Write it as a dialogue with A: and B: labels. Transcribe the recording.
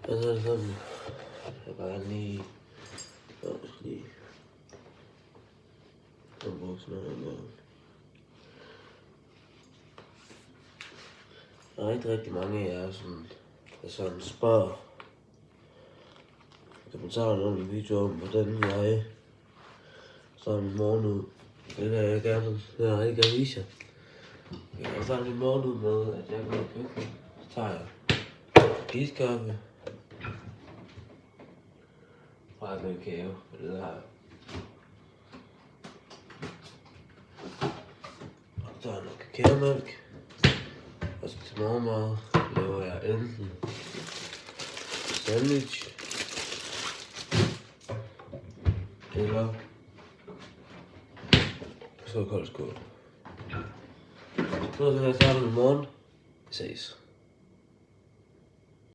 A: Og så er det sådan, jeg bare lige... lige... Og bruge sådan noget med. Der er rigtig mange af jer, der sådan spørger. Kommentarer under en video om, hvordan jeg sådan en morgen ud. Det vil jeg gerne vise jer. Jeg kan starte en morgen ud med, at jeg går i køkkenet. Så tager jeg iskaffe. Fra med kage, og det har jeg. Og så er der noget kakaomælk. Og så til morgenmad laver jeg enten sandwich eller så kold skål. Så skal jeg starte med morgen. Vi ses.